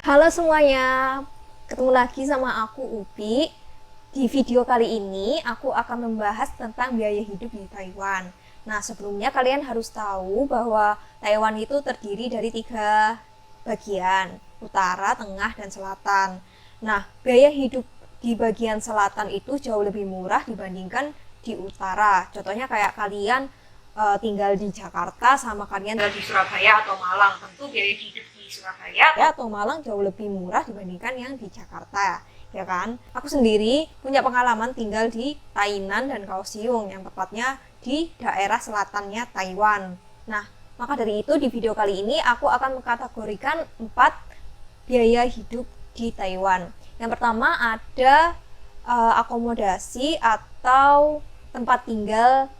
Halo semuanya, ketemu lagi sama aku Upi. Di video kali ini aku akan membahas tentang biaya hidup di Taiwan. Nah, sebelumnya kalian harus tahu bahwa Taiwan itu terdiri dari 3 bagian, utara, tengah, dan selatan. Nah, biaya hidup di bagian selatan itu jauh lebih murah dibandingkan di utara. Contohnya kayak kalian tinggal di Jakarta sama kalian tinggal di Surabaya atau Malang. Tentu biaya hidup di Surabaya atau Malang jauh lebih murah dibandingkan yang di Jakarta, ya kan? Aku sendiri punya pengalaman tinggal di Tainan dan Kaohsiung, yang tepatnya di daerah selatannya Taiwan. Nah, maka dari itu di video kali ini aku akan mengkategorikan 4 biaya hidup di Taiwan. Yang pertama ada akomodasi atau tempat tinggal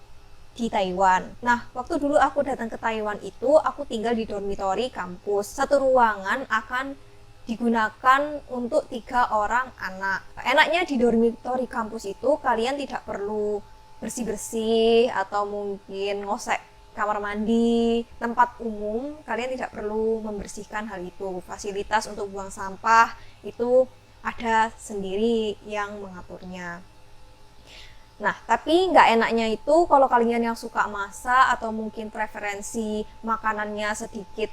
di Taiwan. Nah, waktu dulu aku datang ke Taiwan itu, aku tinggal di dormitori kampus. Satu ruangan akan digunakan untuk 3 orang anak. Enaknya di dormitori kampus itu, kalian tidak perlu bersih-bersih atau mungkin ngosek kamar mandi, tempat umum. Kalian tidak perlu membersihkan hal itu. Fasilitas untuk buang sampah itu ada sendiri yang mengaturnya. Nah, tapi nggak enaknya itu kalau kalian yang suka masak atau mungkin preferensi makanannya sedikit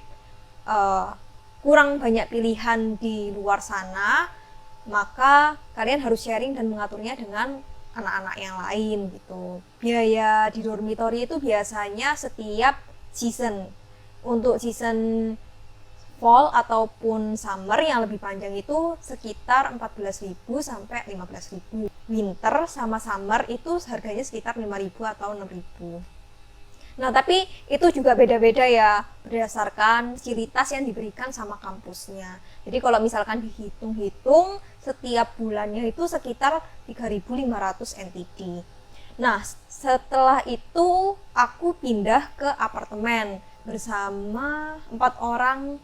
kurang banyak pilihan di luar sana, maka kalian harus sharing dan mengaturnya dengan anak-anak yang lain gitu. Biaya di dormitory itu biasanya setiap season. Untuk season fall ataupun summer yang lebih panjang itu sekitar 14.000 sampai 15.000. Winter sama summer itu harganya sekitar 5.000 atau 6.000. Nah, tapi itu juga beda-beda ya berdasarkan fasilitas yang diberikan sama kampusnya. Jadi kalau misalkan dihitung-hitung setiap bulannya itu sekitar 3.500 NTD. Nah, setelah itu aku pindah ke apartemen bersama 4 orang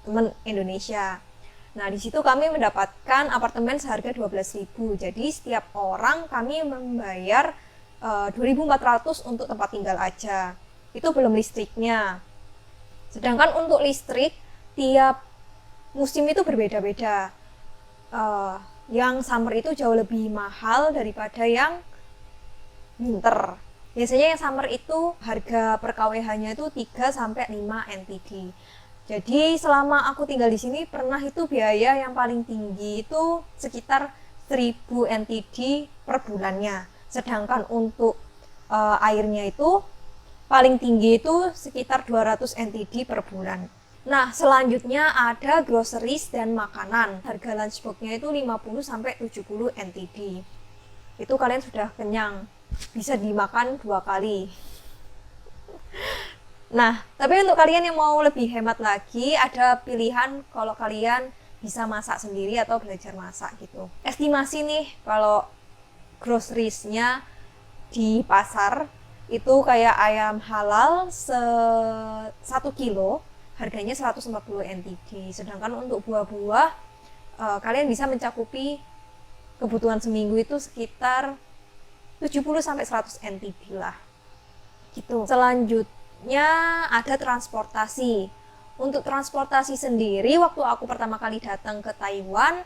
teman Indonesia. Nah, di situ kami mendapatkan apartemen seharga 12.000. Jadi setiap orang kami membayar 2.400 untuk tempat tinggal aja. Itu belum listriknya. Sedangkan untuk listrik tiap musim itu berbeda-beda. Yang summer itu jauh lebih mahal daripada yang winter. Biasanya yang summer itu harga per kWh-nya itu 3 sampai 5 NTD. Jadi selama aku tinggal di sini pernah itu biaya yang paling tinggi itu sekitar 1.000 NTD per bulannya. Sedangkan untuk airnya itu paling tinggi itu sekitar 200 NTD per bulan. Nah, selanjutnya ada groceries dan makanan. Harga lunchbox-nya itu 50 sampai 70 NTD. Itu kalian sudah kenyang. Bisa dimakan 2 kali. Nah, tapi untuk kalian yang mau lebih hemat lagi, ada pilihan kalau kalian bisa masak sendiri atau belajar masak gitu. Estimasi nih, kalau groceries-nya di pasar itu kayak ayam halal 1 kilo, harganya 140 NTD. Sedangkan untuk buah-buah, kalian bisa mencakupi kebutuhan seminggu itu sekitar 70 sampai 100 NTD lah. Gitu. Selanjutnya ada transportasi. Untuk transportasi sendiri, waktu aku pertama kali datang ke Taiwan,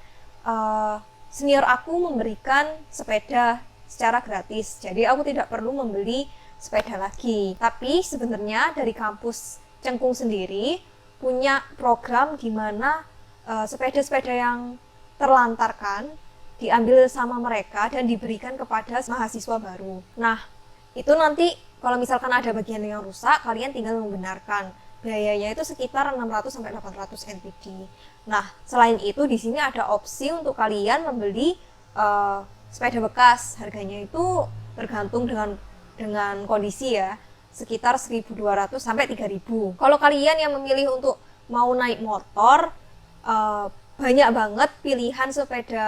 senior aku memberikan sepeda secara gratis. Jadi aku tidak perlu membeli sepeda lagi. Tapi sebenarnya dari kampus Cengkung sendiri punya program di mana sepeda-sepeda yang terlantarkan diambil sama mereka dan diberikan kepada mahasiswa baru. Nah, itu nanti kalau misalkan ada bagian yang rusak, kalian tinggal membenarkan. Biayanya itu sekitar 600 sampai 800 NTD. Nah, selain itu di sini ada opsi untuk kalian membeli sepeda bekas. Harganya itu tergantung dengan kondisi ya, sekitar 1.200 sampai 3.000. Kalau kalian yang memilih untuk mau naik motor, banyak banget pilihan sepeda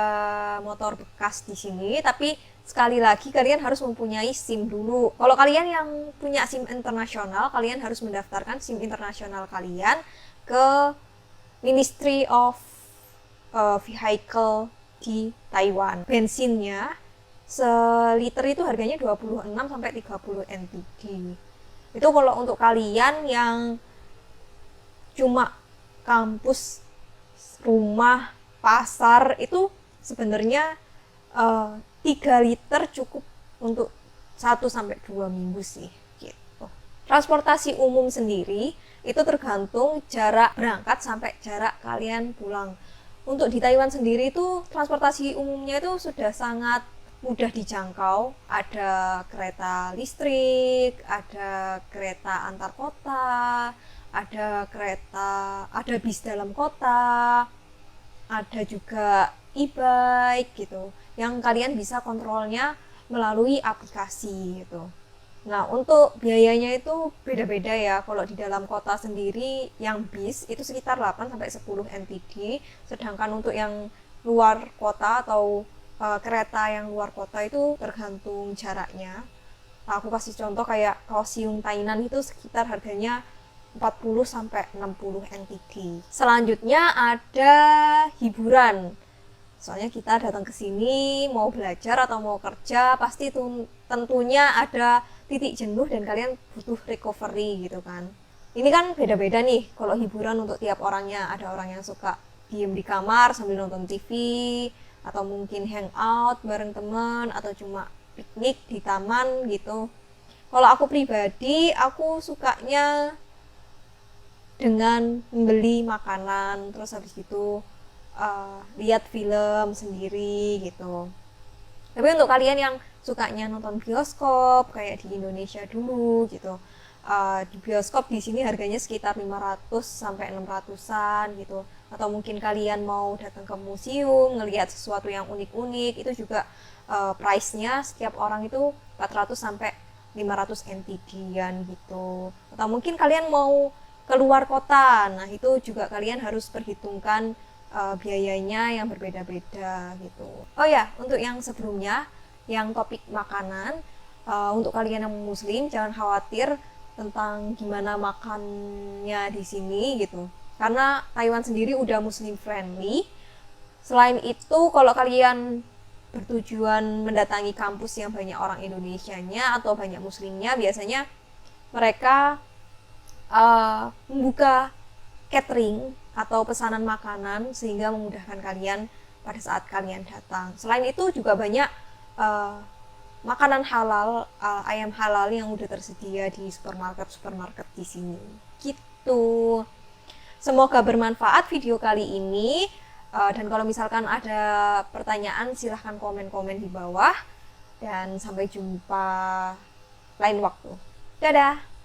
motor bekas di sini, tapi sekali lagi kalian harus mempunyai SIM dulu. Kalau kalian yang punya SIM internasional, kalian harus mendaftarkan SIM internasional kalian ke Ministry of Vehicle di Taiwan. Bensinnya seliter itu harganya 26 sampai 30 NTD. Itu kalau untuk kalian yang cuma kampus rumah, pasar itu sebenarnya 3 liter cukup untuk 1 sampai 2 minggu sih gitu. Transportasi umum sendiri itu tergantung jarak berangkat sampai jarak kalian pulang. Untuk di Taiwan sendiri itu transportasi umumnya itu sudah sangat mudah dijangkau. Ada kereta listrik, ada kereta antar kota, ada bis dalam kota, ada juga e-bike gitu, yang kalian bisa kontrolnya melalui aplikasi gitu. Nah, untuk biayanya itu beda-beda ya. Kalau di dalam kota sendiri yang bis itu sekitar 8 sampai 10 NTD, sedangkan untuk yang luar kota atau kereta yang luar kota itu tergantung jaraknya. Nah, aku kasih contoh kayak Kaohsiung Tainan itu sekitar harganya 40 sampai 60 NTD. Selanjutnya ada hiburan. Soalnya kita datang ke sini mau belajar atau mau kerja, pasti tentunya ada titik jenuh dan kalian butuh recovery gitu kan. Ini kan beda-beda nih kalau hiburan untuk tiap orangnya. Ada orang yang suka diem di kamar sambil nonton TV, atau mungkin hangout bareng teman, atau cuma piknik di taman gitu. Kalau aku pribadi, aku sukanya dengan membeli makanan, terus habis itu lihat film sendiri gitu. Tapi untuk kalian yang sukanya nonton bioskop kayak di Indonesia dulu gitu, di bioskop di sini harganya sekitar 500 sampai 600-an gitu. Atau mungkin kalian mau datang ke museum ngelihat sesuatu yang unik-unik, itu juga price-nya setiap orang itu 400 sampai 500 NTD-an gitu. Atau mungkin kalian mau keluar kota, nah itu juga kalian harus perhitungkan biayanya yang berbeda-beda gitu. Oh ya, untuk yang sebelumnya, yang topik makanan, untuk kalian yang muslim jangan khawatir tentang gimana makannya di sini gitu. Karena Taiwan sendiri udah muslim friendly. Selain itu, kalau kalian bertujuan mendatangi kampus yang banyak orang Indonesianya atau banyak muslimnya, biasanya mereka membuka catering atau pesanan makanan sehingga memudahkan kalian pada saat kalian datang. Selain itu juga banyak makanan halal, ayam halal yang udah tersedia di supermarket di sini. Gitu. Semoga bermanfaat video kali ini. Dan kalau misalkan ada pertanyaan silahkan komen-komen di bawah. Dan sampai jumpa lain waktu. Dadah!